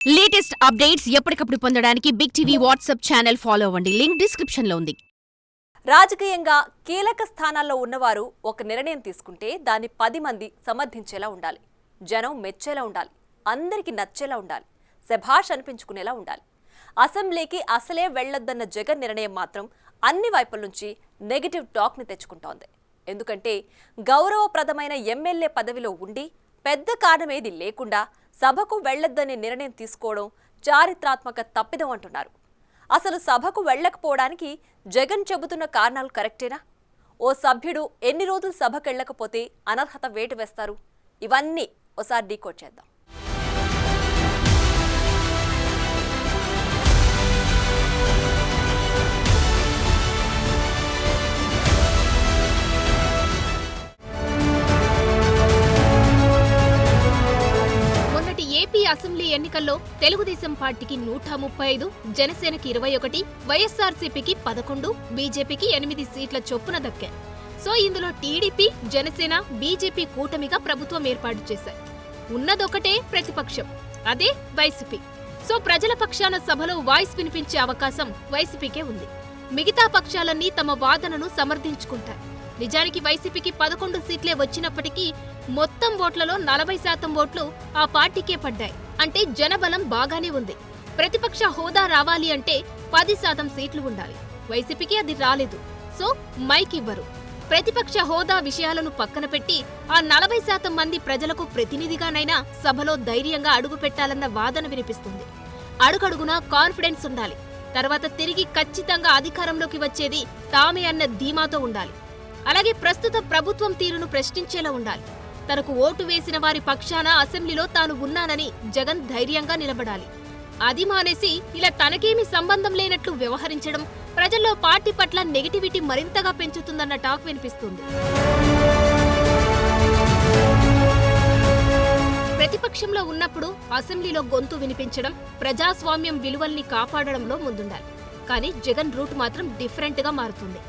Latest updates ఎప్పటికప్పుడు పొందడానికి big TV WhatsApp channel follow అవ్వండి. లింక్ డిస్క్రిప్షన్ లో ఉంది. రాజకీయంగా కీలక స్థానాల్లో ఉన్నవారు ఒక నిర్ణయం తీసుకుంటే దాన్ని 10 మంది సమర్థించేలా ఉండాలి. జనం మెచ్చేలా ఉండాలి. అందరికీ నచ్చేలా ఉండాలి. శభాష్ అనిపించుకునేలా ఉండాలి. అసెంబ్లీకి అసలే వెళ్లొద్దన్న జగన్ నిర్ణయం మాత్రం అన్ని వైపుల నుంచి నెగటివ్ టాక్ ని తెచ్చుకుంటోంది. ఎందుకంటే గౌరవప్రదమైన ఎమ్మెల్యే పదవిలో ఉండి పెద్ద కారణమేది లేకుండా సభకు వెళ్లొద్దనే నిర్ణయం తీసుకోవడం చారిత్రాత్మక తప్పిదం అంటున్నారు. అసలు సభకు వెళ్లకపోవడానికి జగన్ చెబుతున్న కారణాలు కరెక్టేనా? ఓ సభ్యుడు ఎన్ని రోజులు సభకెళ్లకపోతే అనర్హత వేటు వేస్తారు? ఇవన్నీ ఒకసారి డీకోడ్ చేద్దాం. ఏపీ అసెంబ్లీ ఎన్నికల్లో తెలుగుదేశం పార్టీకి 135, జనసేనకి 21, వైఎస్ఆర్సీపీకి 11, బీజేపీకి 8 సీట్ల చొప్పున దక్కాయి. సో ఇందులో టీడీపీ, జనసేన, బీజేపీ కూటమిగా ప్రభుత్వం ఏర్పాటు చేశాయి. ఉన్నదొకటే ప్రతిపక్షం, అదే వైసీపీ. సో ప్రజల పక్షాన సభలో వాయిస్ వినిపించే అవకాశం వైసీపీకే ఉంది. మిగతా పక్షాలన్నీ తమ వాదనను సమర్థించుకుంటాయి. నిజానికి వైసీపీకి 11 సీట్లే వచ్చినప్పటికీ మొత్తం ఓట్లలో 40% ఓట్లు ఆ పార్టీకే పడ్డాయి. అంటే జనబలం బాగానే ఉంది. ప్రతిపక్ష హోదా రావాలి అంటే 10% సీట్లు ఉండాలి. వైసీపీకి అది రాలేదు. సో మైక్ ఇవ్వరు. ప్రతిపక్ష హోదా విషయాలను పక్కన పెట్టి ఆ 40% మంది ప్రజలకు ప్రతినిధిగానైనా సభలో ధైర్యంగా అడుగు పెట్టాలన్న వాదన వినిపిస్తుంది. అడుగడుగునా కాన్ఫిడెన్స్ ఉండాలి. తర్వాత తిరిగి ఖచ్చితంగా అధికారంలోకి వచ్చేది తామే అన్న ధీమాతో ఉండాలి. అలాగే ప్రస్తుత ప్రభుత్వం తీరును ప్రశ్నించేలా ఉండాలి. తనకు ఓటు వేసిన వారి పక్షాన అసెంబ్లీలో తాను ఉన్నానని జగన్ ధైర్యంగా నిలబడాలి. అది మానేసి ఇలా తనకేమీ సంబంధం లేనట్లు వ్యవహరించడం ప్రజల్లో పార్టీ పట్ల నెగటివిటీ మరింతగా పెంచుతుందన్న టాక్ వినిపిస్తుంది. ప్రతిపక్షంలో ఉన్నప్పుడు అసెంబ్లీలో గొంతు వినిపించడం, ప్రజాస్వామ్యం విలువల్ని కాపాడడంలో ముందుండాలి. కానీ జగన్ రూట్ మాత్రం డిఫరెంట్ గా మారుతుంది.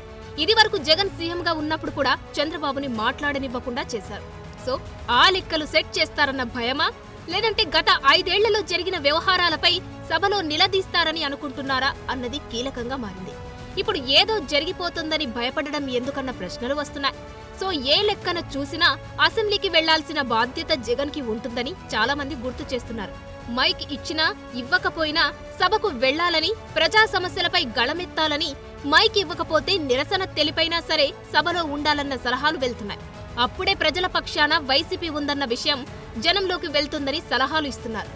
ఇది వరకు జగన్ సీఎంగా ఉన్నప్పుడు కూడా చంద్రబాబుని మాట్లాడనివ్వకుండా చేశారు. సో ఆ లెక్కలు సెట్ చేస్తారన్న భయమా, లేదంటే గత 5 ఏళ్లలో జరిగిన వ్యవహారాలపై సభలో నిలదీస్తారని అనుకుంటున్నారా అన్నది కీలకంగా మారింది. ఇప్పుడు ఏదో జరిగిపోతుందని భయపడడం ఎందుకన్న ప్రశ్నలు వస్తున్నాయి. సో ఏ లెక్కన చూసినా అసెంబ్లీకి వెళ్లాల్సిన బాధ్యత జగన్ కి ఉంటుందని చాలా మంది గుర్తు చేస్తున్నారు. మైక్ ఇచ్చినా ఇవ్వకపోయినా సభకు వెళ్లాలని, ప్రజా సమస్యలపై గళమెత్తాలని, మైక్ ఇవ్వకపోతే నిరసన తెలిపైనా సరే సభలో ఉండాలన్న సలహాలు వెళ్తున్నాయి. అప్పుడే ప్రజల పక్షాన వైసీపీ ఉందన్న విషయం జనంలోకి వెళ్తుందని సలహాలు ఇస్తున్నారు.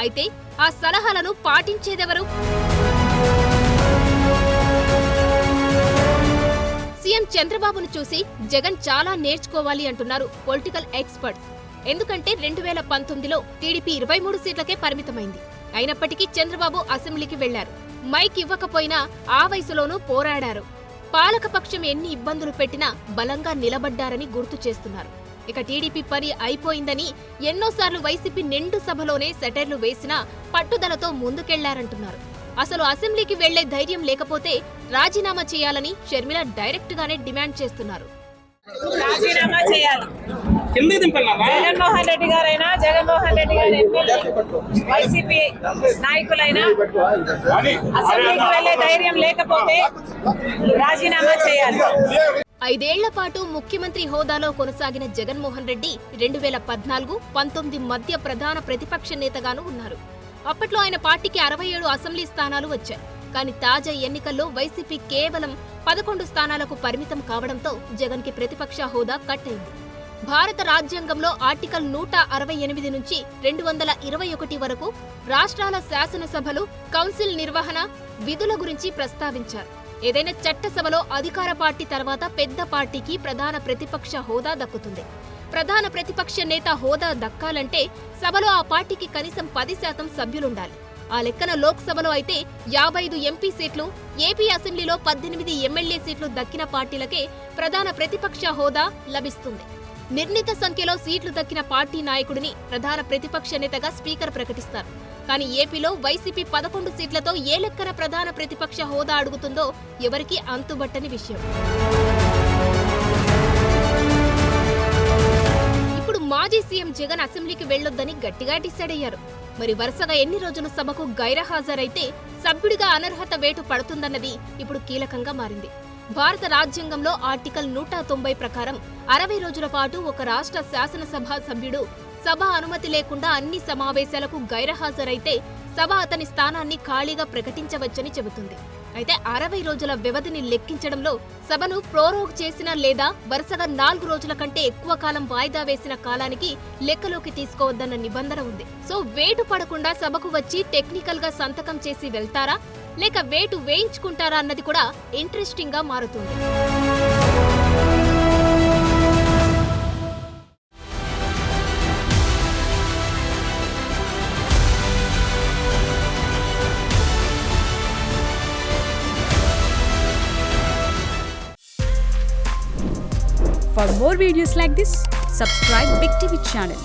అయితే ఆ సలహాలను పాటించేదెవరు? సీఎం చంద్రబాబును చూసి జగన్ చాలా నేర్చుకోవాలి అంటున్నారు పొలిటికల్ ఎక్స్పర్ట్స్. ఎందుకంటే 2019లో టీడీపీ 23 సీట్లకే పరిమితమైంది. అయినప్పటికీ చంద్రబాబు అసెంబ్లీకి వెళ్లారు. మైక్ ఇవ్వకపోయినా ఆ వయసులోనూ పోరాడారు. పాలకపక్షం ఎన్ని ఇబ్బందులు పెట్టినా బలంగా నిలబడ్డారని గుర్తు చేస్తున్నారు. ఇక టీడీపీ పని అయిపోయిందని ఎన్నోసార్లు వైసీపీ నిండు సభలోనే సెటైర్లు వేసినా పట్టుదలతో ముందుకెళ్లారంటున్నారు. అసలు అసెంబ్లీకి వెళ్లే ధైర్యం లేకపోతే రాజీనామా చేయాలని షర్మిల డైరెక్ట్ గానే డిమాండ్ చేస్తున్నారు. రాజీనామా చేయాలి. జగన్మోహన్ రెడ్డి గారైనా, జగన్మోహన్ రెడ్డి గారి ఎమ్మెల్యే, వైసీపీ నాయకులైనా అసెంబ్లీకి వెళ్లే ధైర్యం లేకపోతే రాజీనామా చేయాలి. 5 ఏళ్ల పాటు ముఖ్యమంత్రి హోదాలో కొనసాగిన జగన్మోహన్ రెడ్డి 2014, 19 మధ్య ప్రధాన ప్రతిపక్ష నేతగానూ ఉన్నారు. అప్పట్లో ఆయన పార్టీకి 67 అసెంబ్లీ స్థానాలు వచ్చాయి. కానీ తాజా ఎన్నికల్లో వైసీపీ కేవలం 11 స్థానాలకు పరిమితం కావడంతో జగన్ కి ప్రతిపక్ష హోదా కట్టయింది. భారత రాజ్యాంగంలో ఆర్టికల్ 168 నుంచి 221 వరకు రాష్ట్రాల శాసనసభలు, కౌన్సిల్ నిర్వహణ, విధుల గురించి ప్రస్తావించారు. ఏదైనా చట్టసభలో అధికార పార్టీ తర్వాత పెద్ద పార్టీకి ప్రధాన ప్రతిపక్ష హోదా దక్కుతుంది. ప్రధాన ప్రతిపక్ష నేత హోదా దక్కాలంటే సభలో ఆ పార్టీకి కనీసం 10% సభ్యులుండాలి. ఆ లెక్కన లోక్సభలో అయితే 55 ఎంపీ సీట్లు, ఏపీ అసెంబ్లీలో 18 ఎమ్మెల్యే సీట్లు దక్కిన పార్టీలకే ప్రధాన ప్రతిపక్ష హోదా లభిస్తుంది. నిర్ణీత సంఖ్యలో సీట్లు దక్కిన పార్టీ నాయకుడిని ప్రధాన ప్రతిపక్ష నేతగా స్పీకర్ ప్రకటిస్తారు. కానీ ఏపీలో వైసీపీ 11 సీట్లతో ఏ లెక్కన ప్రధాన ప్రతిపక్ష హోదా అడుగుతుందో ఎవరికీ అంతుబట్టని విషయం. మాజీ సీఎం జగన్ అసెంబ్లీకి వెళ్లొద్దని గట్టిగా డిసైడ్ అయ్యారు. మరి వరుసగా ఎన్ని రోజులు సభకు గైర్హాజరైతే సభ్యుడిగా అనర్హత వేటు పడుతుందన్నది ఇప్పుడు కీలకంగా మారింది. భారత రాజ్యాంగంలో ఆర్టికల్ 190 ప్రకారం 60 రోజుల పాటు ఒక రాష్ట్ర శాసనసభ సభ్యుడు సభ అనుమతి లేకుండా అన్ని సమావేశాలకు గైర్హాజరైతే సభ అతని స్థానాన్ని ఖాళీగా ప్రకటించవచ్చని చెబుతుంది. అయితే 60 రోజుల వ్యవధిని లెక్కించడంలో సభను ప్రోరోగ్ చేసిన లేదా వరుసగా 4 రోజుల కంటే ఎక్కువ కాలం వాయిదా వేసిన కాలానికి లెక్కలోకి తీసుకోవద్దన్న నిబంధన ఉంది. సో వేటు పడకుండా సభకు వచ్చి టెక్నికల్ గా సంతకం చేసి వెళ్తారా లేక వేటు వేయించుకుంటారా అన్నది కూడా ఇంట్రెస్టింగ్ గా మారుతుంది. For more videos like this, subscribe Big TV channel.